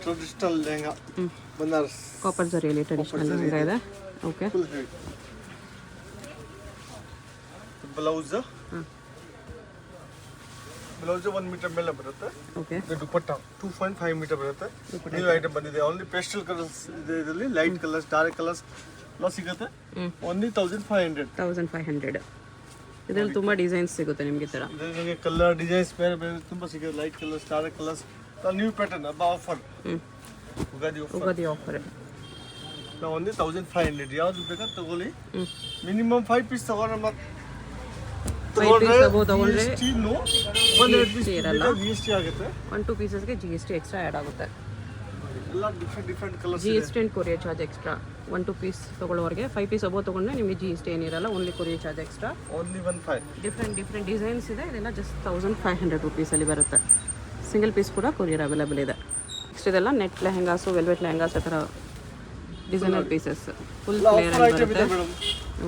Traditional lehenga Banaras copper ಜರಿಯಲ್ಲಿ traditional lehenga ಇದೆ. Okay. Full heavy. Blouse blouse 1 meter ಮೇಲೆ ಬರುತ್ತೆ. ಓಕೆ. ದುಪಟ್ಟ 2.5 ಮೀಟರ್ ಬರುತ್ತೆ. ನ್ಯೂ ಐಟಮ್ ಬಂದಿದೆ. ಓನ್ಲಿ ಪೇಸ್ಟಲ್ ಕಲರ್ಸ್ ಇದೆ ಇದರಲ್ಲಿ. ಲೈಟ್ ಕಲರ್ಸ್, ಡಾರ್ಕ್ ಕಲರ್ಸ್ ಎಲ್ಲ ಸಿಗುತ್ತೆ. ಓನ್ಲಿ 1500. ಇದರಲ್ಲಿ ತುಂಬಾ ಡಿಸೈನ್ಸ್ ಸಿಗುತ್ತೆ ನಿಮಗೆ ತರ. ನಿಮಗೆ ಕಲರ್ ಡಿಸೈನ್ಸ್ ಬೇರೆ ಬೇರೆ ತುಂಬಾ ಸಿಗುತ್ತೆ. Light colours, dark colours, new pattern ಹಬ್ಬ ಆಫರ್. ಉಗಾದಿ ಆಫರ್. ನಾವು ಓನ್ಲಿ 1500. ಯಾವ್ದು ಬೇಕಾ ತಗೊಳ್ಳಿ. ಮಿನಿಮಮ್ 5 ಪೀಸ್ ತಗೊಂಡ್ರೆ ಮತ್ತೆ 5 ಪೀಸ್ ತಗೊಂಡ್ರೆ GST ಇರಲ್ಲ. GST ಆಗುತ್ತೆ. 1-2 ಪೀಸಸ್ಗೆ GST ಎಕ್ಸ್ಟ್ರಾ ಆ್ಯಡ್ ಆಗುತ್ತೆ. ಎಲ್ಲ different colours. GST and courier charge extra. 1-2 piece ತಗೊಳ್ಳೋರಿಗೆ 5 ಪೀಸ್ ಅಬೋ ತಗೊಂಡ್ರೆ ನಿಮಗೆ GST ಏನಿರಲ್ಲ. Only courier charge extra. Only 15. Different designs ಇದೆ. ಇದೆಲ್ಲ ಜಸ್ಟ್ 1500 ರುಪೀಸಲ್ಲಿ ಬರುತ್ತೆ. ಸಿಂಗಲ್ ಪೀಸ್ ಕೂಡ ಕೊರಿಯರ್ ಅವೈಲೇಬಲ್ ಇದೆ. ನೆಕ್ಸ್ಟ್ ಇದೆಲ್ಲ ನೆಟ್ ಲೆಹಂಗಾಸು, ವೆಲ್ವೆಟ್ ಲೆಹಂಗಾಸ್ ಆ ಥರ ಡಿಸೈನರ್ ಪೀಸಸ್ ಫುಲ್ ಕ್ಲಿಯರ್ ಆಗಿ ಬರುತ್ತೆ.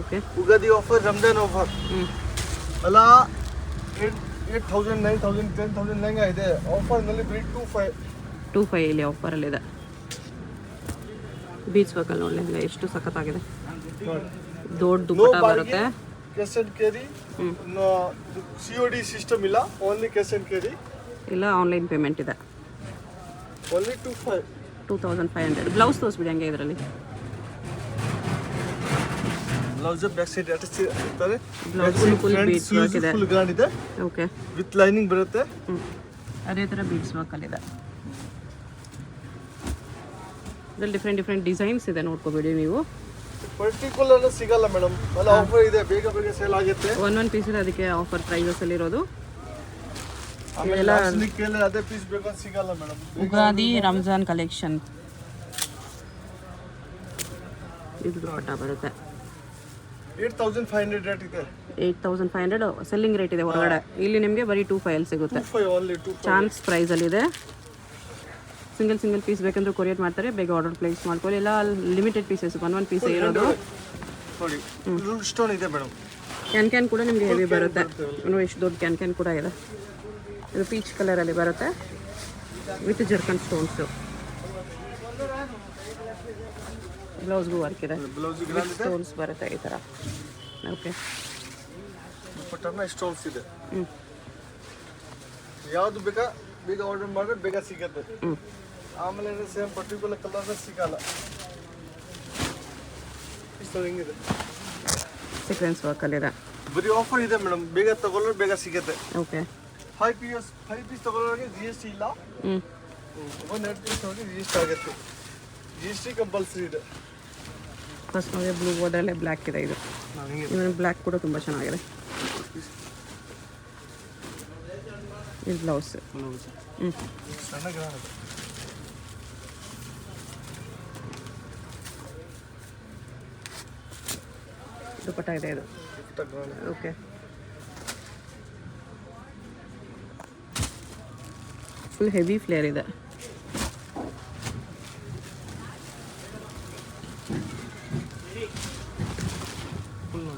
Okay. Ugadi offer, Ramzan offer ಎಲ್ಲ 8000, 9000, 10000 ಲೆಹಂಗಾ ಇದೆ. ಆಫರ್ನಲ್ಲಿ ಬರೀ 25 ಇಲ್ಲಿ ಆಫರಲ್ಲಿದೆ. ಬೀಚ್ ವರ್ಕಲ್ಲಿ ನೋಡಿ ಲೆಹಂಗಾ ಎಷ್ಟು ಸಖತ್ತಾಗಿದೆ. ದೊಡ್ಡ ದುಪಟ್ಟ ಬರುತ್ತೆ. Cash and carry. COD system ಇಲ್ಲ. Only cash and carry. ಇಲ್ಲ ಆನ್ಲೈನ್ ಪೇಮೆಂಟ್ ಇದೆ. ಓನ್ಲಿ 2500. ಬ್ಲೌಸ್ ತೋರಿಸ್ಬಿಡಿ ಹಂಗೆ ಇದರಲ್ಲಿ. ಬ್ಲೌಸ್ ಬ್ಯಾಕ್ ಸೈಡ್ ಅಟ್ಯಾಚ್ ಇರ್ತಾರೆ. ಬ್ಲೌಸ್ ಫುಲ್ ಬೀಚ್ ವರ್ಕ್ ಇದೆ. ಫುಲ್ ಗ್ರಾಂಡ್ ಇದೆ. ಓಕೆ. ವಿತ್ ಲೈನಿಂಗ್ ಬರುತ್ತೆ. ಅದೇ ಥರ ಬೀಚ್ ವರ್ಕಲ್ಲಿ ಇದೆ. ಇದರಲ್ಲಿ ಡಿಫ್ರೆಂಟ್ ಡಿಸೈನ್ಸ್ ಇದೆ. ನೋಡ್ಕೋಬೇಡಿ ನೀವು. ಪರ್ಟಿಕ್ಯುಲರ್ ಸಿಗಲ್ಲ ಮೇಡಮ್. ಅಲ್ಲ ಆಫರ್ ಇದೆ. ಬೇಗ ಸೇಲ್ ಆಗುತ್ತೆ. 1 ಪೀಸ್ ಇದೆ. ಅದಕ್ಕೆ ಆಫರ್ ಪ್ರೈಸಸ್ ಅಲ್ಲಿ ಇರೋದು. ಆಮೇಲೆ ಅದೇ ಪೀಸ್ ಬೇಕು ಸಿಗಲ್ಲ ಮೇಡಮ್. ಉಗಾದಿ ರಂಜಾನ್ ಕಲೆಕ್ಷನ್. ಇದು ದುಪಟ್ಟ ಬರುತ್ತೆ. 8500 ರೇಟ್ ಇದೆ. 8500 ಸೆಲ್ಲಿಂಗ್ ರೇಟ್ ಇದೆ ಹೊರಗಡೆ. ಇಲ್ಲಿ ನಿಮಗೆ ಬರೀ 25 ಸಿಗುತ್ತೆ. ಚಾನ್ಸ್ ಪ್ರೈಸ್ ಅಲ್ಲಿ ಇದೆ. ಸಿಂಗಲ್ ಪೀಸ್ ಬೇಕಂದ್ರೆ ಕೊರಿಯರ್ ಮಾಡ್ತಾರೆ. ಬೇಗ ಆರ್ಡರ್ ಪ್ಲೇಸ್ ಮಾಡ್ಕೊಳ್ಳಿ. ಇಲ್ಲ ಲಿಮಿಟೆಡ್ ಪೀಸಸ್ 1 ಪೀಸ್ ಇರೋದು. ನೋಡಿ ಸ್ಟೋನ್ ಇದೆ ಮೇಡಮ್. ಕ್ಯಾನ್ ಕೂಡ ನಿಮಗೆ ಹೆವಿ ಬರುತ್ತೆ. ಇನ್ನೂ ಎಷ್ಟು ದೊಡ್ಡ ಕ್ಯಾನ್ ಕೂಡ ಇದೆ. ಇದು ಪೀಚ್ ಕಲರ್ ಅಲ್ಲಿ ಬರುತ್ತೆ ವಿತ್ ಜರ್ಕನ್ ಸ್ಟೋನ್ಸ್. ಬ್ಲೌಸ್ಗೂ ವರ್ಕ್ ಇದೆ. ಸ್ಟೋನ್ಸ್ ಬರುತ್ತೆ ಈ ಥರ. ಓಕೆ. ದುಪಟ್ಟನ ಸ್ಟೋನ್ಸ್ ಇದೆ. ಯಾವುದು ಬೇಕಾ ಬೇಗ ಆರ್ಡರ್ ಮಾಡಿದ್ರೆ ಬೇಗ ಸಿಗುತ್ತೆ. ಆಮೇಲೆ ಸೇಮ್ ಪರ್ಟಿಕ್ಯುಲರ್ ಕಲರ್ ಸಿಗಲ್ಲ. ಇಷ್ಟು ಹಿಂಗಿದೆ. ಸೀಕ್ವೆನ್ಸ್ ವರ್ಕಲ್ಲಿದೆ. ಬರೀ ಆಫರ್ ಇದೆ ಮೇಡಮ್. ಬೇಗ ತಗೊಳ್ಳೋರು ಬೇಗ ಸಿಗುತ್ತೆ. ಓಕೆ. 5 ಪೀಸ್ ತಗೊಳ್ಳೋರಿಗೆ GST ಇಲ್ಲ. 1 ಪೀಸ್ ತಗೊಂಡ್ರೆ GST ಆಗುತ್ತೆ. GST ಕಂಪಲ್ಸರಿ ಇದೆ. ಫಸ್ಟ್ ನೋಡಿ ಬ್ಲೂ ಅದರಲ್ಲೇ ಬ್ಲ್ಯಾಕ್ ಇದೆ. ಇದು ಇವನ್ ಬ್ಲ್ಯಾಕ್ ಕೂಡ ತುಂಬ ಚೆನ್ನಾಗಿದೆ. ಇದು ಬ್ಲೌಸ್. ದುಪಟ್ಟ ಇದೆ ಇದು. ಓಕೆ. ಫುಲ್ ಹೆವಿ ಫ್ಲೇರ್ ಇದೆ.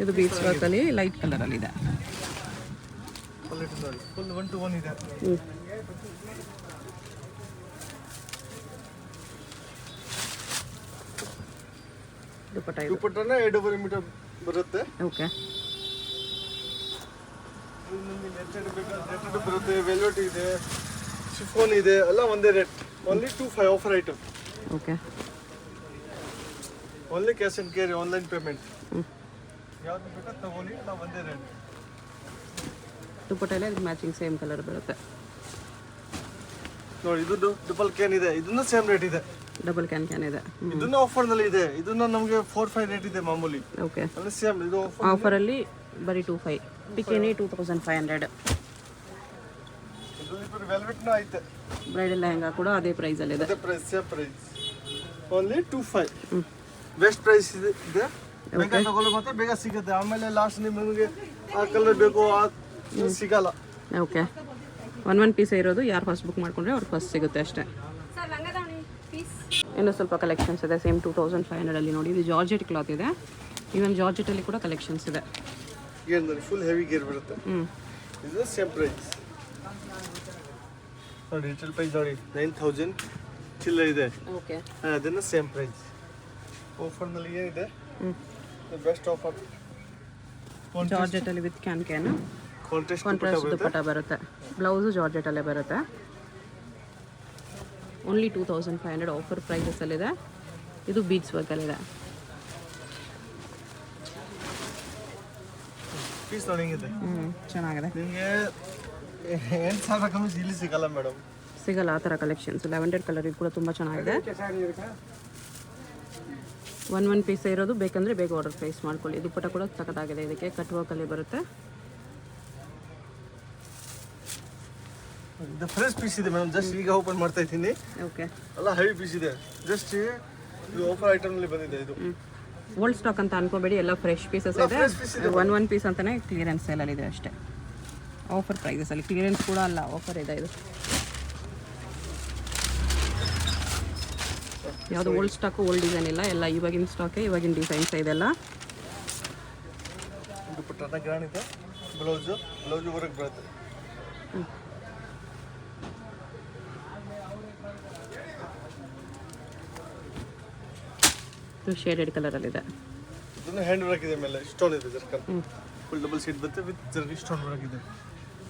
ಇದು ಬೀಚ್ ವರ್ಕ್ ಅಲ್ಲಿ ಲೈಟ್ ಕಲರ್ ಅಲ್ಲಿ ಇದೆ. ಫುಲ್ 1 to 1 ಇದೆ. ದುಪಟ್ಟನ 2.5 ಮೀಟರ್ ಬರುತ್ತೆ. ಓಕೆ. ನೆಟ್ಟೆಡ್ ಬರುತ್ತೆ. ವೆಲ್ವೆಟ್ ಇದೆ, ಶಿಫಾನ್ ಇದೆ. ಎಲ್ಲ ಒಂದೇ rate. Only 25 offer item. Okay. Only cash and carry, online payment. ಯಾವ್ದು ಬೇಕಾ ತಗೊಳ್ಳಿ. ಎಲ್ಲ ಒಂದೇ ರೇಟ್. ದುಪಟ್ಟೆಲ್ಲ ಮ್ಯಾಚಿಂಗ್ ಸೇಮ್ ಕಲರ್ ಬರುತ್ತೆ. ನೋಡಿ ಇದು ಡಬಲ್ ಕ್ಯಾನ್ ಇದೆ. ಇದನ್ನ ಸೇಮ್ ರೇಟ್ ಇದೆ. ಡಬಲ್ ಕ್ಯಾನ್ ಇದೆ. ಇದನ್ನ ಆಫರ್ ನಲ್ಲಿ ಇದೆ. ಇದನ್ನ ನಮಗೆ 4-5 ರೇಟ್ ಇದೆ ಮಾಮೂಲಿ. ಓಕೆ. ಅಂದ್ರೆ ಸೇಮ್ ಇದು ಆಫರ್ ಅಲ್ಲಿ ಬರೀ 25. ಬಿಕಿನಿ 2500. ಇದು ವೆಲ್ವೆಟ್ ನ ಐತೆ. ಬ್ರೈಡಲ್ ಲೆಹಂಗಾ ಕೂಡ ಅದೇ ಪ್ರೈಸ್ ಅಲ್ಲಿ ಇದೆ. ಅದೇ price, same price. Only 25. Best price ಇದೆ. ಬೇಗ ತಗೊಳ್ಳಿ ಮತ್ತೆ ಬೇಗ ಸಿಗುತ್ತೆ. ಆಮೇಲೆ ಲಾಸ್ಟ್ ನಿಮಗೆ ಆ ಕಲರ್ ಬೇಕು ಆ ಸಿಗಲ್ಲ. ಓಕೆ. 1 ಪೀಸ್ ಇರೋದು. ಯಾರು ಫಸ್ಟ್ ಬುಕ್ ಮಾಡ್ಕೊಂಡ್ರೆ ಅವ್ರಿಗೆ ಫಸ್ಟ್ ಸಿಗುತ್ತೆ ಅಷ್ಟೇ. ಇನ್ನೂ ಸ್ವಲ್ಪ ಕಲೆಕ್ಷನ್ಸ್ ಇದೆ. ಸೇಮ್ 2500 ಅಲ್ಲಿ ನೋಡಿ. ಇದು ಜಾರ್ಜೆಟ್ ಕ್ಲಾತ್ ಇದೆ. ಈವನ್ ಜಾರ್ಜೆಟ್ ಅಲ್ಲಿ ಕೂಡ ಕಲೆಕ್ಷನ್ಸ್ ಇದೆ. ಗೇರ್ ನೋಡಿ ಫುಲ್ ಹೆವಿ ಗೇರ್ ಬರುತ್ತೆ. ಇದು ಸೇಮ್ ಪ್ರೈಸ್. ನೋಡಿ ರಿಟೇಲ್ ಪ್ರೈಸ್ ನೋಡಿ 9000. ಚಿಲ್ಲರ್ ಇದೆ, ಓಕೆ. ಅದನ್ನ ಸೇಮ್ ಪ್ರೈಸ್. ಆಫರ್ನಲ್ಲಿ ಏನಿದೆ ಬೆಸ್ಟ್ ಆಫರ್, ಜಾರ್ಜೆಟಲ್ಲಿ ವಿತ್ ಕ್ಯಾನ್ ಕಾಂಟ್ರಾಸ್ಟ್ ಕಾಂಟ್ರಾಸ್ಟ್ ದುಪ್ಪಟ್ಟ ಬರುತ್ತೆ. ಬ್ಲೌಸು ಜಾರ್ಜೆಟಲ್ಲೇ ಬರುತ್ತೆ. ಓನ್ಲಿ 2500 ಆಫರ್ ಪ್ರೈಸಸ್ಸಲ್ಲಿದೆ. ಇದು ಬೀಡ್ಸ್ ವರ್ಕಲ್ಲಿದೆ. ಪೀಸ್ ನೋಡಿ ಹಿಂಗಿದೆ, ಚೆನ್ನಾಗಿದೆ. ನಿಮಗೆ 8,000 ಕಮ್ಮಿ ಇಲ್ಲಿ ಸಿಗಲ್ಲ ಮೇಡಮ್, ಸಿಗಲ್ಲ ಆ ಥರ ಕಲೆಕ್ಷನ್ಸ್. ಲ್ಯಾವೆಂಡರ್ ಕಲರ್ ಇದು ಕೂಡ ತುಂಬ ಚೆನ್ನಾಗಿದೆ. ಒನ್ ಪೀಸ್ ಇರೋದು ಬೇಕಂದರೆ ಬೇಗ ಆರ್ಡರ್ ಪ್ಲೇಸ್ ಮಾಡ್ಕೊಳ್ಳಿ. ದುಪ್ಪಟ್ಟ ಕೂಡ ಸಖತ್ತಾಗಿದೆ. ಇದಕ್ಕೆ ಕಟ್ ವರ್ಕಲ್ಲಿ ಬರುತ್ತೆ. ಇದು ಫ್ರೆಶ್ ಪೀಸ್ ಇದೆ ಮೇಡಮ್, ಜಸ್ಟ್ ಈಗ ಓಪನ್ ಮಾಡ್ತಾ ಇದ್ದೀನಿ. ಓಕೆ. ಎಲ್ಲ ಹೆವಿ ಪೀಸ್ ಇದೆ, ಜಸ್ಟ್ ಇದು ಆಫರ್ ಐಟಮ್ನಲ್ಲಿ ಬಂದಿದೆ. ಇದು ಓಲ್ಡ್ ಸ್ಟಾಕ್ ಅಂತ ಅನ್ಕೋಬೇಡಿ, ಎಲ್ಲ ಫ್ರೆಶ್ ಪೀಸಸ್ ಇದೆ. ಒನ್ ಪೀಸ್ ಅಂತಲೇ ಕ್ಲಿಯರೆನ್ಸ್ ಸೇಲಲ್ಲಿ ಇದೆ ಅಷ್ಟೇ. ಆಫರ್ ಪ್ರೈಸಸಲ್ಲಿ ಕ್ಲಿಯರೆನ್ಸ್ ಕೂಡ ಅಲ್ಲ, ಆಫರ್ ಇದೆ ಇದು. ಯಾವುದು ಓಲ್ಡ್ ಸ್ಟಾಕು ಓಲ್ಡ್ ಡಿಸೈನ್ ಇಲ್ಲ, ಎಲ್ಲ ಇವಾಗಿನ ಸ್ಟಾಕೆ, ಇವಾಗಿನ ಡಿಸೈನ್ಸ್ ಇದೆಲ್ಲ. ದುಪ್ಪಟ್ಟ ಗ್ರಾಂಡ್ ಇದೆ. ಬ್ಲೌಸು ಹೊರಗೆ ಬರುತ್ತೆ. ಇದು ಶೇಡೆಡ್ ಕಲರಲ್ಲಿದೆ. ಇದನ್ನು ಹ್ಯಾಂಡ್ ವರ್ಕ್ ಇದೆ, ಮೇಲೆ ಸ್ಟೋನ್ ಇದೆ ಜರ್ಕನ್. ಫುಲ್ ಡಬಲ್ ಸೀಟ್ ಬರುತ್ತೆ ವಿತ್ ಜರ್ಕನ್ ಸ್ಟೋನ್ ವರ್ಕ್ ಇದೆ.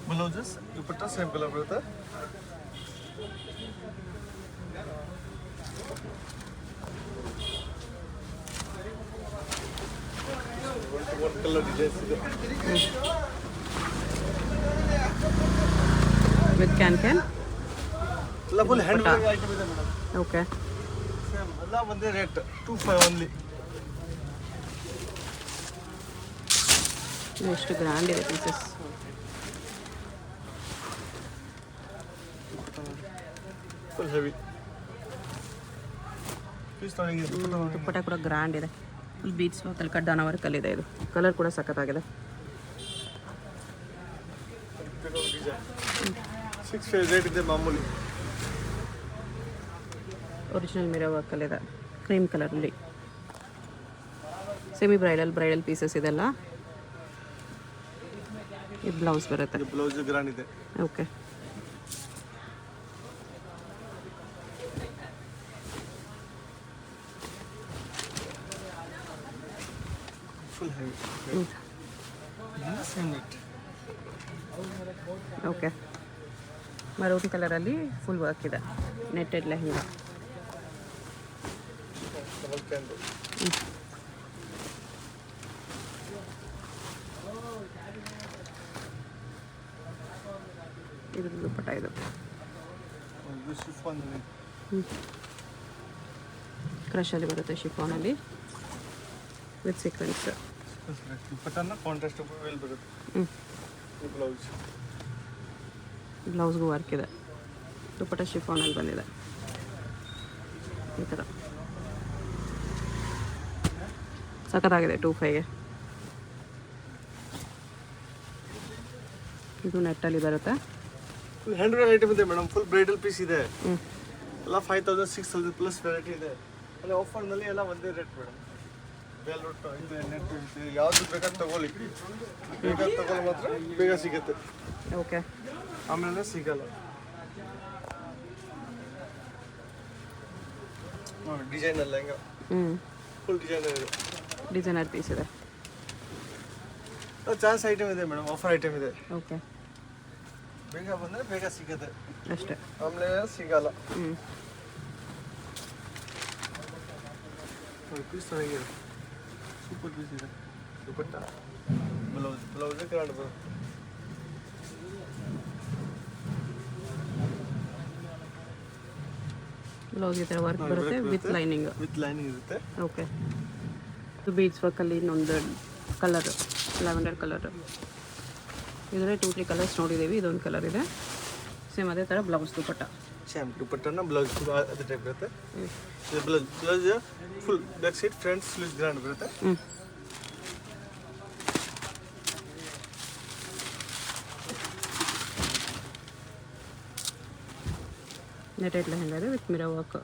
ಬ್ಲೌಸಸ್ ದುಪ್ಪಟ್ಟ ಸೇಮ್ ಕಲರ್ ಬರುತ್ತೆ. one ಕಲರ್ ಡಿಸೈನ್ಸ್ ಇದೆ ವಿತ್ ಕ್ಯಾನ್ ಎಲ್ಲ ಫುಲ್ ಹ್ಯಾಂಡ್ ವರ್ಕ್ ಐಟಮ್ ಇದೆ ಮೇಡಮ್. ಓಕೆ. ಸೇಮ್ ಎಲ್ಲ ಒಂದೇ ರೇಟ್ 25 ಓನ್ಲಿ. ಎಷ್ಟು ಗ್ರ್ಯಾಂಡ್ ಇದೆ ಪೀಸಸ್. ಫುಲ್ ಹೆವಿ ಪೀಸ್ ತೊಗೊಂಡಿದೆ. ದುಪ್ಪಟ್ಟ ಕೂಡ ಗ್ರ್ಯಾಂಡ್ ಇದೆ. ಫುಲ್ ಬೀಡ್ಸ್ ವರ್ಕಲ್ಲಿ ಕಡ್ಡಾನ ವರ್ಕಲ್ಲಿದೆ. ಇದು ಕಲರ್ ಕೂಡ ಸಖತ್ತಾಗಿದೆ. 6 ರೇಟ್ ಇದೆ ಮಾಮೂಲಿ. ಒರಿಜಿನಲ್ ಮಿರೋ ವರ್ಕಲ್ಲಿದೆ, ಕ್ರೀಮ್ ಕಲರಲ್ಲಿ. ಸೆಮಿ ಬ್ರೈಡಲ್ ಪೀಸಸ್ ಇದೆಲ್ಲ. ಇದು ಬ್ಲೌಸ್ ಬರುತ್ತೆ. ಬ್ಲೌಸ್ ಗ್ರಾಂಡ್ ಇದೆ. Okay. Full heavy same rate. Okay. Maroon ಕಲರಲ್ಲಿ ಫುಲ್ ವರ್ಕ್ ಇದೆ. ನೆಟ್ಟೆಡ್ ಲೆಹಂಗಾ. Double candle. ಇದು ದುಪ್ಪಟ್ಟ ಇದು. ಇದು ಶಿಫಾನ್ ಇದೆ. ಕ್ರಶಲ್ಲಿ ಬರುತ್ತೆ, ಶಿಫಾನಲ್ಲಿ ವಿತ್ ಸೀಕ್ವೆನ್ಸ್. ದುಪ್ಪಟ್ಟನ ಕಾಂಟ್ರಾಸ್ಟ್ ವೇಲ್ ಬರುತ್ತೆ. ಬ್ಲೌಸ್ ಬ್ಲೌಸ್ಗೂ ವರ್ಕ್ ಇದೆ. ದುಪ್ಪಟ್ಟ ಶಿಫಾನಲ್ಲಿ ಬಂದಿದೆ ಈ ಥರ. ಸಖತ್ತಾಗಿದೆ 25ಗೆ. ಇದು ನೆಟ್ಟಲ್ಲಿ ಬರುತ್ತೆ. ಫುಲ್ ಹ್ಯಾಂಡ್ ವರ್ಕ್ ಐಟಮ್ ಇದೆ ಮೇಡಮ್. ಫುಲ್ ಬ್ರೈಡಲ್ ಪೀಸ್ ಇದೆ. ಎಲ್ಲ 5,000 6,000 ಪ್ಲಸ್ ವೆರೈಟಿ ಇದೆ. ಅಲ್ಲಿ ಆಫರ್ನಲ್ಲಿ ಎಲ್ಲ ಒಂದೇ ರೇಟ್ ಮೇಡಮ್. ಬೇಲ್ ರೊಟ್ಟು ಇದೆ, ನೆಟ್ ಇದೆ, ಯಾವುದು ಬೇಕಾದ್ರೆ ತಗೊಳ್ಳಿ. ಬೇಕಾದ್ರೆ ತಗೊಳ್ಳಿ, ಮಾತ್ರ ಬೇಗ ಸಿಗುತ್ತೆ. ಓಕೆ. ಆಮೇಲೆ ಸಿಗಲ್ಲ. ನೋಡಿ ಡಿಸೈನರ್ ಲೆಹಂಗಾ, ಫುಲ್ ಡಿಸೈನರ್ ಇದೆ. ಡಿಸೈನರ್ ಪೀಸ್ ಇದೆ. ಚಾನ್ಸ್ ಐಟಮ್ ಇದೆ ಮೇಡಮ್, ಆಫರ್ ಐಟಮ್ ಇದೆ. ಓಕೆ. ಬೇಗ ಬಂದರೆ ಬೇಗ ಸಿಗುತ್ತೆ, ಅಷ್ಟೇ. ಆಮೇಲೆ ಸಿಗಲ್ಲ. ಪೀಸ್ ಚೆನ್ನಾಗಿದೆ, ಸೂಪರ್ ಪೀಸ್ ಇದೆ. ದುಪ್ಪಟ್ಟ ಬ್ಲೌಸ್ ಕರಾಡ್ ಬರುತ್ತೆ. ಬ್ಲೌಸ್ ಈ ಥರ ವರ್ಕ್ ಬರುತ್ತೆ ವಿತ್ ಲೈನಿಂಗ್ ಇರುತ್ತೆ. ಓಕೆ. ಇದು ಬೀಡ್ಸ್ ವರ್ಕಲ್ಲಿ ಇನ್ನೊಂದು ಕಲರ್, ಲ್ಯಾವೆಂಡರ್ ಕಲರ್. ಇದರಲ್ಲಿ 2-3 ಕಲರ್ಸ್ ನೋಡಿದ್ದೀವಿ. ಇದೊಂದು ಕಲರ್ ಇದೆ ಸೇಮ್ ಅದೇ ಥರ. ಬ್ಲೌಸ್ ದುಪ್ಪಟ್ಟ ಸೇಮ್ ದುಪ್ಪಟ್ಟನ ಬ್ಲೌಸ್ ಅದೇ ಟೈಪ್ ಬರುತ್ತೆ. ಇದು blouse full back side front sleeves grand ಬರುತ್ತೆ. ನೆಟೆಡ್ ಲೆಹಂಗಾ ಇದೆ ವಿತ್ ಮಿರೋ ವರ್ಕ್.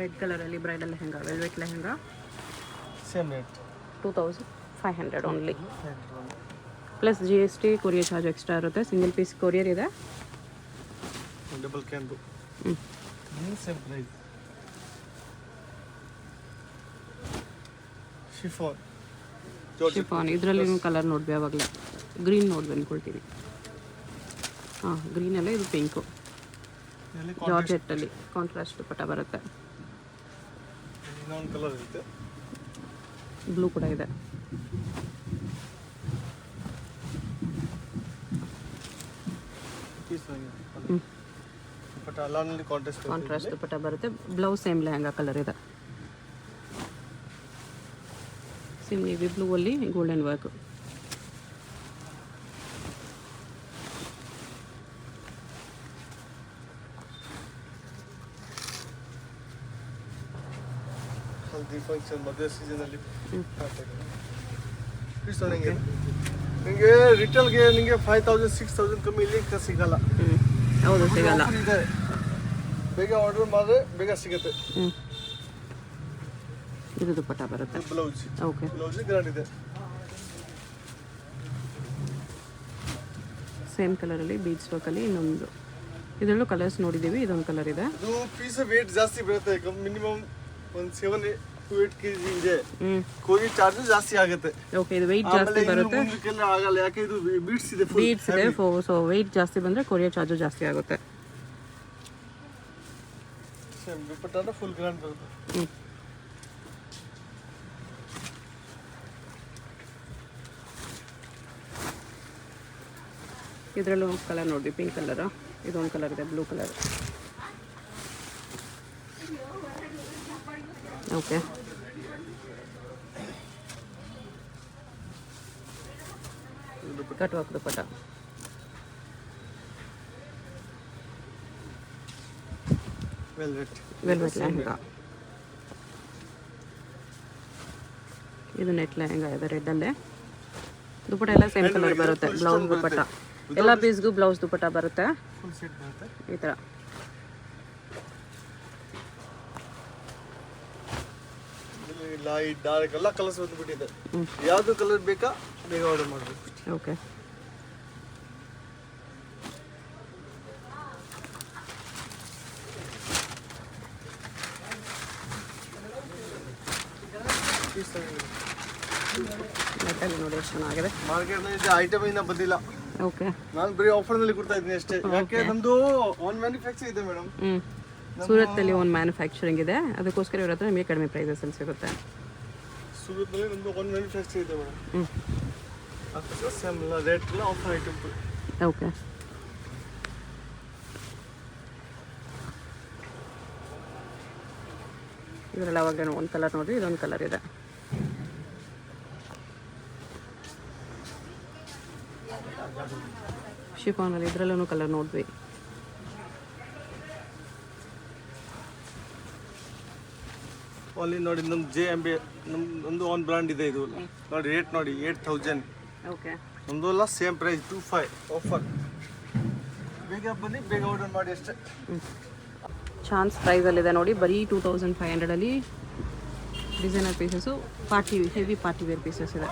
ರೆಡ್ ಕಲರಲ್ಲಿ bridal lehenga, velvet lehenga. Same rate 2500 only. Plus GST courier charge extra ಇರುತ್ತೆ. ಸಿಂಗಲ್ ಪೀಸ್ ಕೊರಿಯರ್ ಇದೆ. Double can same price. Chiffon ಇದರಲ್ಲಿ ನೀವು colour ನೋಡ್ವಿ ಯಾವಾಗಲೇ. Green ನೋಡ್ವಿ ಅಂದ್ಕೊಳ್ತೀನಿ. ಹಾಂ, ಗ್ರೀನಲ್ಲೇ ಇದು ಪಿಂಕು. ಜಾರ್ಜೆಟ್ಟಲ್ಲಿ ಕಾಂಟ್ರಾಸ್ಟ್ ದುಪ್ಪಟ್ಟ ಬರುತ್ತೆ. ಇನ್ನೊಂದು ಕಲರ್ ಇರುತ್ತೆ, ಬ್ಲೂ ಕೂಡ ಇದೆ. ಕಾಂಟ್ರಾಸ್ಟ್ ದುಪ್ಪಟ್ಟ ಬರುತ್ತೆ. ಬ್ಲೌಸ್ ಸೇಮ್ ಲೆಹಂಗಾ ಕಲರ್ ಇದೆ. ಸೇಮ್ ನೇವಿ ಬ್ಲೂ ಅಲ್ಲಿ ಗೋಲ್ಡನ್ ವರ್ಕ್. ಹಲ್ದಿ ಫಂಕ್ಷನ್, ಮದುವೆ ಸೀಸನ್ ಅಲ್ಲಿ ನಿಮಗೆ ರಿಟೇಲ್ಗೆ ನಿಮಗೆ 5000 6000 ಕಮ್ಮಿ ಇಲ್ಲಿ ಸಿಗಲ್ಲ. ಹೌದು, ಸಿಗಲ್ಲ. ಬೇಗ ಆರ್ಡರ್ ಮಾಡಿದ್ರೆ ಬೇಗ ಸಿಗುತ್ತೆ. ಇದು ದುಪ್ಪಟ್ಟ ಬರುತ್ತೆ. ಬ್ಲೌಸ್ ಓಕೆ, ಬ್ಲೌಸ್ ಗ್ರ್ಯಾಂಡ್ ಇದೆ. ಸೇಮ್ ಕಲರಲ್ಲಿ ಬೀಡ್ಸ್ ವರ್ಕಲ್ಲಿ ಇನ್ನೊಂದು. ಇದರಲ್ಲೂ ಕಲರ್ಸ್ ನೋಡಿದ್ದೀವಿ. ಇದೊಂದು ಕಲರ್ ಇದೆ. ಇದು ಪೀಸ್ ವೇಟ್ ಜಾಸ್ತಿ ಬರುತ್ತೆ. ಮಿನಿಮಮ್ ಒಂದು 7 to 8 kg ಇದೆ. ಕೊರಿಯರ್ ಚಾರ್ಜ್ ಜಾಸ್ತಿ ಆಗುತ್ತೆ. ಓಕೆ, ಇದು ವೆಯ್ಟ್ ಜಾಸ್ತಿ ಬರುತ್ತೆ. ಮುಂದಕ್ಕೆಲ್ಲ ಆಗಲ್ಲ, ಯಾಕೆ ಇದು ಬೀಡ್ಸ್ ಇದೆ. ಬೀಡ್ಸ್ ಇದೆ, ಸೊ ವೆಯ್ಟ್ ಜಾಸ್ತಿ ಬಂದರೆ ಕೊರಿಯರ್ ಚಾರ್ಜು ಜಾಸ್ತಿ ಆಗುತ್ತೆ. ಸೇಮ್ ದುಪ್ಪಟ್ಟ ಫುಲ್ ಗ್ರ್ಯಾಂಡ್ ಬರುತ್ತೆ. ಇದರಲ್ಲೂ ಕಲರ್ ನೋಡಿ, ಪಿಂಕ್ ಕಲರು. ಇದೊಂದು ಕಲರ್ ಇದೆ, blue colour. Okay, cut work dupatta. Velvet lehenga. ಇದು ನೆಟ್ ಲೆಹಂಗಾ ಇದೆ ರೆಡ್ಡಲ್ಲೇ. ದುಪ್ಪಟ್ಟ ಎಲ್ಲ ಸೇಮ್ ಕಲರ್ ಬರುತ್ತೆ. ಬ್ಲೌಸ್ ದುಪ್ಪಟ್ಟ ಎಲ್ಲ ಪೀಸ್ಗೂ ಬ್ಲೌಸ್ ದುಪ್ಪಟ್ಟ ಬರುತ್ತೆ ಈ ಥರ. ಲೈಟ್ ಡಾರ್ಕ್ ಎಲ್ಲ ಕಲರ್ಸ್ ಬಂದ್ಬಿಟ್ಟಿದೆ. ಯಾವ್ದು ಕಲರ್ ಬೇಕಾ ಬೇಗ ಆರ್ಡರ್ ಮಾಡಬೇಕು. ಓಕೆ, ನೆಟ್ಟಲ್ಲಿ ನೋಡಿ ಎಷ್ಟು ಚೆನ್ನಾಗಿದೆ. ಮಾರ್ಕೆಟ್ನಲ್ಲಿ ಇದೆ ಐಟಮ್ ಇನ್ನ ಬಂದಿಲ್ಲ. ಓಕೆ, ನಾನು ಬರೀ ಆಫರ್ನಲ್ಲಿ ಕೊಡ್ತಾ ಇದ್ದೀನಿ ಅಷ್ಟೇ. ಯಾಕೆ ನಮ್ದು ಓನ್ ಮ್ಯಾನುಫ್ಯಾಕ್ಚರ್ ಇದೆ ಮೇಡಮ್. ಸೂರತ್ತಲ್ಲಿ ಒಂದು ಮ್ಯಾನುಫ್ಯಾಕ್ಚರಿಂಗ್ ಇದೆ, ಅದಕ್ಕೋಸ್ಕರ ಇವ್ರ ಹತ್ರ ನಿಮಗೆ ಕಡಿಮೆ ಪ್ರೈಸಲ್ಲಿ ಸಿಗುತ್ತೆ. ಸೂರತ್ನಲ್ಲಿ ನಮ್ದು ಓನ್ ಮ್ಯಾನುಫ್ಯಾಕ್ಚರ್ ಇದೆ ಮೇಡಮ್. ಸೇಮ್ ರೇಟ್ ಎಲ್ಲ ಆಫರ್ ಐಟಮ್. ಓಕೆ, ಇದರಲ್ಲಿ ಅವಾಗಲೇ ಒಂದು ಕಲರ್ ನೋಡಿ, ಇದೊಂದು ಕಲರ್ ಇದೆ. ಶಿಫಾನಲ್ಲಿ ಇದರಲ್ಲೂ ಕಲರ್ ನೋಡಿದ್ವಿ. ಅಲ್ಲಿ ನೋಡಿ ನಮ್ಮ JMB ನಮ್ದು ಓನ್ ಬ್ರ್ಯಾಂಡ್ ಇದೆ. ಇದು ನೋಡಿ ರೇಟ್ ನೋಡಿ 8000. ಓಕೆ, ನಮ್ದು ಎಲ್ಲ ಸೇಮ್ ಪ್ರೈಸ್ 25 ಆಫರ್. ಬೇಗ ಬನ್ನಿ, ಬೇಗ ಆರ್ಡರ್ ಮಾಡಿ ಅಷ್ಟೇ. ಚಾನ್ಸ್ ಪ್ರೈಸಲ್ಲಿದೆ ನೋಡಿ, ಬರೀ 2500ಅಲ್ಲಿ designer pieces. Heavy party wear pieces ಇದೆ.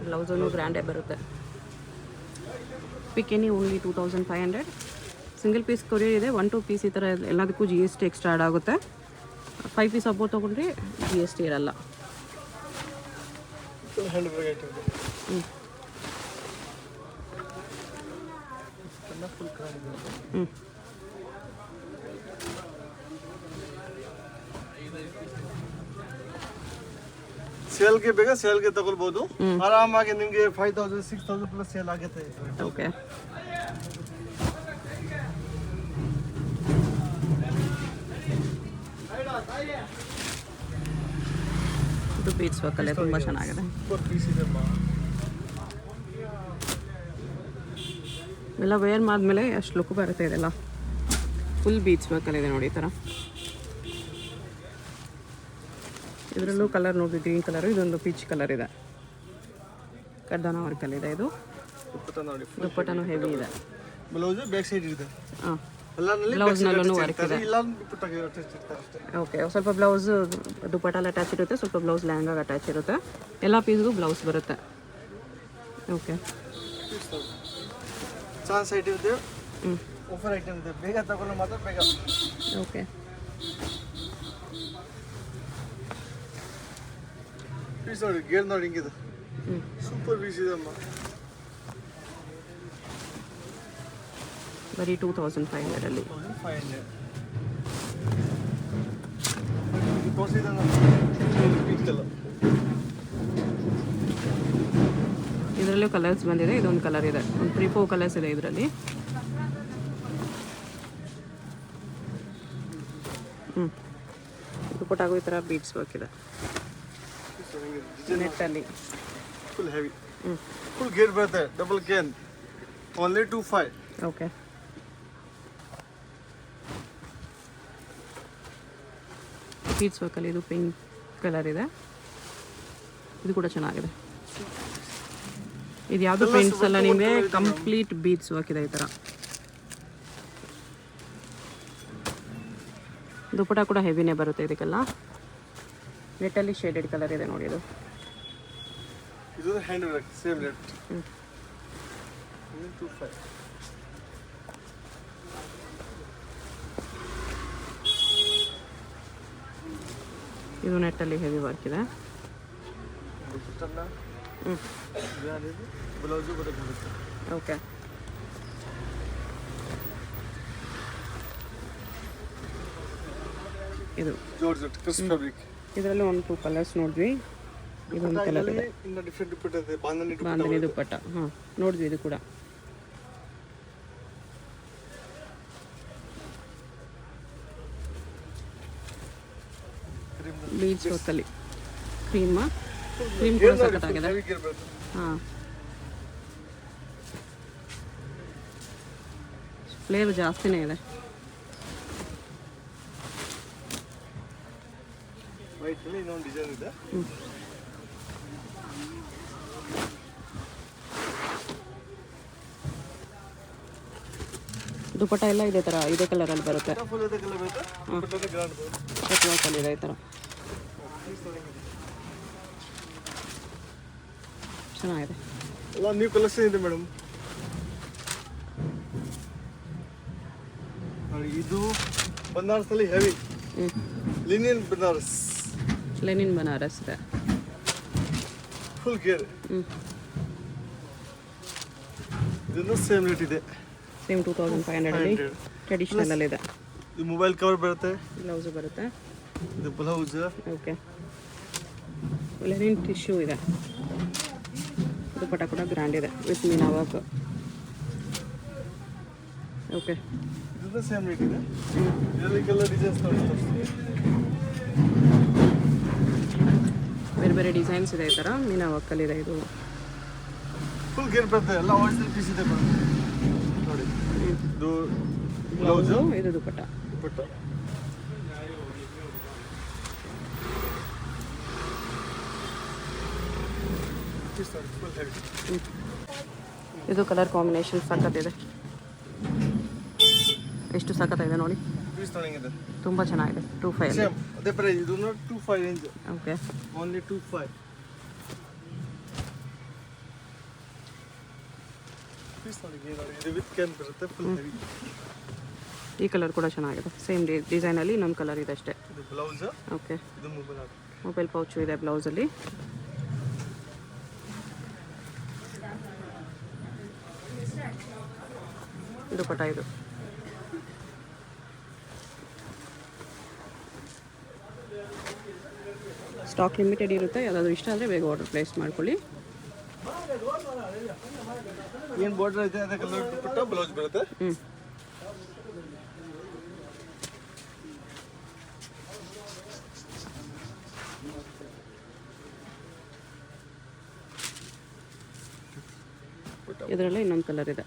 ಬ್ಲೌಸನ್ನು ಗ್ರ್ಯಾಂಡೇ ಬರುತ್ತೆ. ಪಿಕೆನಿ ಓನ್ಲಿ 2500. ಸಿಂಗಲ್ ಪೀಸ್ ಕೊರಿಯರ್ ಇದೆ. 1-2 ಪೀಸ್ ಈ ಥರ ಎಲ್ಲದಕ್ಕೂ GST ಎಕ್ಸ್ಟ್ರಾ ಆ್ಯಡ್ ಆಗುತ್ತೆ. 5 ಪೀಸ್ ಅಬ್ಬೋ ತೊಗೊಂಡ್ರೆ GST ಇರಲ್ಲ. ಸೇಲ್ಗೆ ಬೇಗ ಸೇಲ್ಗೆ ತಗೊಳ್ಬಹುದು ಆರಾಮಾಗಿ. ನಿಮಗೆ 5000 6000 ಪ್ಲಸ್ ಸೇಲ್ ಆಗುತ್ತೆ. ಓಕೆ, ಇದು ಬೀಡ್ಸ್ ವರ್ಕಲ್ಲೇ ತುಂಬ ಚೆನ್ನಾಗಿದೆ. ಎಲ್ಲ ವೇರ್ ಮಾಡಿದ್ಮೇಲೆ ಅಷ್ಟು ಲುಕ್ ಬರುತ್ತೆ. ಇದೆಲ್ಲ ಫುಲ್ ಬೀಡ್ಸ್ ವರ್ಕಲ್ಲಿದೆ ನೋಡಿ ಈ ಥರ. ಇದರಲ್ಲೂ ಕಲರ್ ನೋಡಿ, ಗ್ರೀನ್ ಕಲರು. ಇದೊಂದು ಪೀಚ್ ಕಲರ್ ಇದೆ. ಕಡ್ದಾನ ವರ್ಕಲ್ಲಿದೆ. ಇದು ದುಪ್ಪಟ್ಟ ನೋಡಿ, ದುಪ್ಪಟ್ಟನೂ ಹೆವಿ ಇದೆ. ಬ್ಲೌಸ್ ಬ್ಯಾಕ್ ಸೈಡ್ ಇದೆ. ಹಾಂ, ಬ್ಲೌಸ್ನಲ್ಲೂ ವರ್ಕ್ ಇದೆ. ಇಲ್ಲ ದುಪ್ಪಟ್ಟಾಗೆ ಅಟ್ಯಾಚ್ ಇರ್ತಾರೆ ಅಷ್ಟೇ. ಓಕೆ, ಸ್ವಲ್ಪ ಬ್ಲೌಸ್ ದುಪ್ಪಟ್ಟಲ್ಲಿ ಅಟ್ಯಾಚ್ ಇರುತ್ತೆ, ಸ್ವಲ್ಪ ಬ್ಲೌಸ್ ಲೆಹಂಗಾಗೆ ಅಟ್ಯಾಚ್ ಇರುತ್ತೆ. ಎಲ್ಲ ಪೀಸ್ಗೂ ಬ್ಲೌಸ್ ಬರುತ್ತೆ. ಓಕೆ, ಚಾನ್ಸ್ ಐಟಮ್ ಇದೆ, ಆಫರ್ ಐಟಮ್ ಇದೆ, ಬೇಗ ತಗೊಳ್ಳೋ ಮಾತ್ರ ಬೇಗ. ಓಕೆ, ಪೀಸ್ ನೋಡಿ, ಗೇರ್ ನೋಡಿ ಹಿಂಗಿದೆ, ಸೂಪರ್ ಪೀಸ್ ಇದೆ ಅಮ್ಮ. ಬರೀ 2500 500 ಇದರಲ್ಲೂ ಕಲರ್ಸ್ ಬಂದಿದೆ. ಇದೊಂದು ಕಲರ್ ಇದೆ, ಒಂದು 3-4 ಕಲರ್ಸ್ ಇದೆ ಇದರಲ್ಲಿ. ದುಪ್ಪಟ್ಟಾಗೂ ಈ ಥರ ಬೀಡ್ಸ್ ವರ್ಕ್ ಇದೆ ನೆಟ್ಟಲ್ಲಿ. ಫುಲ್ ಹೆವಿ, ಫುಲ್ ಗೇರ್ ಬರುತ್ತೆ, ಡಬಲ್ ಗೇನ್, ಓನ್ಲಿ 25. ಓಕೆ, ಬೀಡ್ಸ್ ವರ್ಕಲ್ಲಿ ಇದು ಪಿಂಕ್ ಕಲರ್ ಇದೆ. ಇದು ಕೂಡ ಚೆನ್ನಾಗಿದೆ. ಇದು ಯಾವುದು ಪ್ರಿಂಟ್ಸ್ ಅಲ್ಲ, ನಿಮಗೆ ಕಂಪ್ಲೀಟ್ ಬೀಡ್ಸ್ ವರ್ಕ್ ಇದೆ ಈ ಥರ. ದುಪ್ಪಟ ಕೂಡ ಹೆವಿನೇ ಬರುತ್ತೆ ಇದಕ್ಕೆಲ್ಲ. ನೆಟ್ಟಲ್ಲಿ ಶೇಡೆಡ್ ಕಲರ್ ಇದೆ ನೋಡಿ ಇದು. ಇದು ಹ್ಯಾಂಡ್ ವರ್ಕ್, ಸೇಮ್ ರೇಟ್, 25. ಇದು ನೆಟ್ಟಲ್ಲಿ ಹೆವಿ ವರ್ಕ್ ಇದೆ. ಬ್ಲೌಸು ಬರುತ್ತೆ. ಓಕೆ, ಇದು ಜಾರ್ಜೆಟ್ ಕ್ರಿಸ್ಪ್ ಫ್ಯಾಬ್ರಿಕ್. ಇದರಲ್ಲಿ 1-2 ಕಲರ್ಸ್ ನೋಡಿದ್ವಿ. ಇದೊಂದು ಕಲರ್ ಇದೆ, ಇನ್ನು ಡಿಫ್ರೆಂಟ್ ದುಪ್ಪಟ್ಟ ಇದೆ, ಬಾಂಧನಿ ದುಪ್ಪಟ್ಟ. ಹಾಂ, ನೋಡಿದ್ವಿ ಇದು ಕೂಡ. ಬೀಚ್ ವರ್ಕಲ್ಲಿ ಕ್ರೀಮ್ ಕೂಡ ಸಖತ್ತಾಗಿದೆ. ಹಾಂ, ಫ್ಲೇವರ್ ಜಾಸ್ತಿನೇ ಇದೆ. ವೈಟಲ್ಲಿ ಇನ್ನೊಂದು ಡಿಸೈನ್ ಇದೆ. ದುಪ್ಪಟ್ಟ ಎಲ್ಲ ಇದೇ ಥರ ಇದೇ ಕಲರಲ್ಲಿ ಬರುತ್ತೆ. ಫುಲ್ ಇದೆ ಕಲರ್ ಬರುತ್ತೆ, ದುಪ್ಪಟ್ಟನೇ ಗ್ರಾಂಡ್ ಬರುತ್ತೆ. ಕಟ್ವಾಕಲ್ಲಿ ಇದೆ ಈ ಥರ, ಚೆನ್ನಾಗಿದೆ. ಎಲ್ಲ ನ್ಯೂ ಕಲೆಕ್ಷನ್ ಇದೆ ಮೇಡಮ್. ನೋಡಿ, ಇದು ಬನಾರಸಲ್ಲಿ ಹೆವಿ ಲಿನಿಯನ್ ಬನಾರಸ್. ಲೆನಿನ್ ಬನಾರಸ್ ಇದೆ, ಫುಲ್ ಗೇರ್. ಇದನ್ನು ಸೇಮ್ ರೇಟ್ ಇದೆ, ಸೇಮ್ 2500 ಟ್ರೆಡಿಷನಲ್ ಇದೆ. ಇದು ಮೊಬೈಲ್ ಕವರ್ ಬರುತ್ತೆ, ಬ್ಲೌಸು ಬರುತ್ತೆ. ಇದು ಬ್ಲೌಸ್. ಓಕೆ, ಲೆನಿನ್ ಟಿಶ್ಯೂ ಇದೆ. ದುಪ್ಪಟ್ಟ ಕೂಡ ಗ್ರ್ಯಾಂಡ್ ಇದೆ ವಿತ್ ಮೀನಾ ವರ್ಕ್. ಓಕೆ, ಇದು ಸೇಮ್ ರೇಟ್ ಇದೆ. ಇದರಲ್ಲಿ ಕಲರ್ ಡಿಸೈನ್ಸ್ ತೋರಿಸ್ತೀನಿ. ಬೇರೆ ಬೇರೆ ಡಿಸೈನ್ಸ್ ಇದೆ ಈ ಥರ, ಮೀನಾ ವರ್ಕಲ್ಲಿದೆ. ಇದು ಫುಲ್ ಗೇರ್ ಬರುತ್ತೆ, ಎಲ್ಲ ಒರಿಜಿನಲ್ ಪೀಸ್ ಇದೆ ಬರುತ್ತೆ ನೋಡಿ. ಇದು ಬ್ಲೌಸು, ಇದು ದುಪ್ಪಟ್ಟ. ದುಪ್ಪಟ್ಟ ಫುಲ್ ಹೆವಿ. ಇದು ಕಲರ್ ಕಾಂಬಿನೇಷನ್ ಸಖತ್ತಿದೆ. ಎಷ್ಟು ಸಖತ್ತಿದೆ ನೋಡಿ, ಪೀಸ್ ತೊಗೊಂಡಿದೆ, ತುಂಬ ಚೆನ್ನಾಗಿದೆ. 2500. ಸೇಮ್ ಅದೇ ಪ್ರೈಸ್. ಇದು 25 ರೇಂಜ್, ಓಕೆ, ಓನ್ಲಿ 25. ಪೀಸ್ ನೋಡಿ, ಇದು ವಿತ್ ಕ್ಯಾನ್ ಬರುತ್ತೆ, ಫುಲ್ ಹೆವಿ. ಈ ಕಲರ್ ಕೂಡ ಚೆನ್ನಾಗಿದೆ. ಸೇಮ್ ಡಿಸೈನಲ್ಲಿ ಇನ್ನೊಂದು ಕಲರ್ ಇದೆ ಅಷ್ಟೇ. ಇದು ಬ್ಲೌಸ್. ಓಕೆ, ಇದು ಮೊಬೈಲ್ ಪೌಚು ಇದೆ ಬ್ಲೌಸಲ್ಲಿ. ದುಪ್ಪಟ್ಟ ಇದು. ಸ್ಟಾಕ್ ಲಿಮಿಟೆಡ್ ಇರುತ್ತೆ, ಯಾವುದಾದ್ರೂ ಇಷ್ಟ ಆದರೆ ಬೇಗ ಆರ್ಡರ್ ಪ್ಲೇಸ್ ಮಾಡ್ಕೊಳ್ಳಿ. ಏನು ಬಾರ್ಡರ್ ಇದೆ ಅದೇ ಕಲರ್ ದುಪ್ಪಟ್ಟ, ಬ್ಲೌಸ್ ಬರುತ್ತೆ. ಇದರಲ್ಲಿ ಇನ್ನೊಂದು ಕಲರ್ ಇದೆ.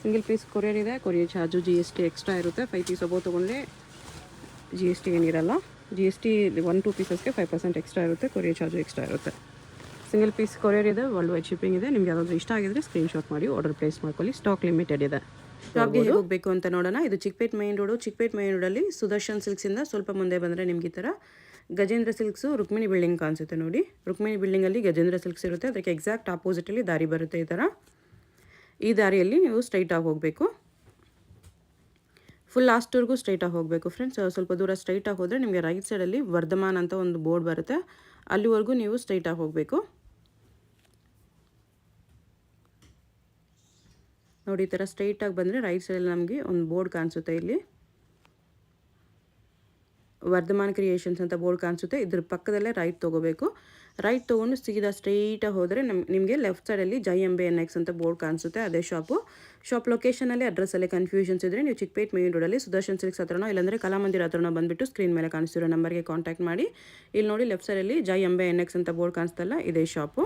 ಸಿಂಗಲ್ ಪೀಸ್ ಕೊರಿಯರ್ ಇದೆ. ಕೊರಿಯರ್ ಚಾರ್ಜು GST ಎಕ್ಸ್ಟ್ರಾ ಇರುತ್ತೆ. 5 ಪೀಸ್ ಒಬ್ಬರು ತೊಗೊಂಡ್ರೆ GST ಏನಿರಲ್ಲ. GST 1-2 ಪೀಸಸ್ಗೆ 5% ಎಕ್ಸ್ಟ್ರಾ ಇರುತ್ತೆ. ಕೊರಿಯರ್ ಚಾರ್ಜು ಎಕ್ಸ್ಟ್ರಾ ಇರುತ್ತೆ. ಸಿಂಗಲ್ ಪೀಸ್ ಕೊರಿಯರ್ ಇದೆ, ವರ್ಲ್ಡ್ ವೈಡ್ ಶಿಪ್ಪಿಂಗ್ ಇದೆ. ನಿಮ್ಗೆ ಯಾವ್ದಾದ್ರು ಇಷ್ಟ ಆಗಿದ್ರೆ ಸ್ಕ್ರೀನ್ಶಾಟ್ ಮಾಡಿ ಆರ್ಡರ್ ಪ್ಲೇಸ್ ಮಾಡ್ಕೊಳ್ಳಿ. ಸ್ಟಾಕ್ ಲಿಮಿಟೆಡ್ ಇದೆ. ಶಾಪ್ಗೆ ಹೇಗೆ ಹೋಗಬೇಕು ಅಂತ ನೋಡೋಣ. ಇದು ಚಿಕ್ಕಪೇಟ್ ಮೈನ್ ರೋಡಲ್ಲಿ ಸುದರ್ಶನ್ ಸಿಲ್ಕ್ಸಿಂದ ಸ್ವಲ್ಪ ಮುಂದೆ ಬಂದರೆ ನಿಮ್ಗೆ ಈ ಥರ ಗಜೇಂದ್ರ ಸಿಲ್ಕ್ಸು ರುಕ್ಮಿಣಿ ಬಿಲ್ಡಿಂಗ್ ಕಾಣಿಸುತ್ತೆ ನೋಡಿ. ರುಕ್ಮಿಣಿ ಬಿಲ್ಡಿಂಗಲ್ಲಿ ಗಜೇಂದ್ರ ಸಿಲ್ಕ್ಸ್ ಇರುತ್ತೆ. ಅದಕ್ಕೆ ಎಕ್ಸಾಕ್ಟ್ ಆಪೋಸಿಟಲ್ಲಿ ದಾರಿ ಬರುತ್ತೆ ಈ ಥರ. ಈ ದಾರಿಯಲ್ಲಿ ನೀವು ಸ್ಟ್ರೈಟಾಗಿ ಹೋಗಬೇಕು. ಫುಲ್ ಲಾಸ್ಟ್ವರೆಗೂ ಸ್ಟ್ರೈಟಾಗಿ ಹೋಗಬೇಕು ಫ್ರೆಂಡ್ಸ್. ಸ್ವಲ್ಪ ದೂರ ಸ್ಟ್ರೈಟಾಗಿ ಹೋದರೆ ನಿಮಗೆ ರೈಟ್ ಸೈಡಲ್ಲಿ ವರ್ಧಮಾನ್ ಅಂತ ಒಂದು ಬೋರ್ಡ್ ಬರುತ್ತೆ. ಅಲ್ಲಿವರೆಗೂ ನೀವು ಸ್ಟ್ರೈಟಾಗಿ ಹೋಗಬೇಕು ನೋಡಿ. ಈ ಥರ ಸ್ಟ್ರೈಟಾಗಿ ಬಂದರೆ ರೈಟ್ ಸೈಡಲ್ಲಿ ನಮಗೆ ಒಂದು ಬೋರ್ಡ್ ಕಾಣಿಸುತ್ತೆ. ಇಲ್ಲಿ ವರ್ಧಮಾನ್ ಕ್ರಿಯೇಷನ್ಸ್ ಅಂತ ಬೋರ್ಡ್ ಕಾಣಿಸುತ್ತೆ. ಇದ್ರ ಪಕ್ಕದಲ್ಲೇ ರೈಟ್ ತೊಗೋಬೇಕು. ರೈಟ್ ತೊಗೊಂಡು ಸೀದಾ ಸ್ಟ್ರೈಟಾಗಿ ಹೋದರೆ ನಿಮಗೆ ಲೆಫ್ಟ್ ಸೈಡಲ್ಲಿ ಜೈ ಅಂಬೆ NX ಅಂತ ಬೋರ್ಡ್ ಕಾಣಿಸುತ್ತೆ. ಅದೇ ಶಾಪ್ ಲೊಕೇಶನಲ್ಲಿ ಅಡ್ರೆಸ್ಸಲ್ಲಿ ಕನ್ಫ್ಯೂಷನ್ಸ್ ಇದ್ದರೆ ನೀವು ಚಿಕ್ಕಪೇಟ್ ಮೇನ್ ರೋಡಲ್ಲಿ ಸುದರ್ಶನ್ ಸಿಲ್ಕ್ಸ್ ಹತ್ರನೋ ಇಲ್ಲಾಂದರೆ ಕಲಾಮಂದಿರ ಹತ್ರನೋ ಬಂದುಬಿಟ್ಟು ಸ್ಕ್ರೀನ್ ಮೇಲೆ ಕಾಣಿಸ್ತಿರೋ ನಂಬರ್ಗೆ ಕಾಂಟ್ಯಾಕ್ಟ್ ಮಾಡಿ. ಇಲ್ಲಿ ನೋಡಿ ಲೆಫ್ಟ್ ಸೈಡಲ್ಲಿ ಜೈ ಅಂಬೆ NX ಅಂತ ಬೋರ್ಡ್ ಕಾಣಿಸ್ತಲ್ಲ, ಇದೇ ಶಾಪು.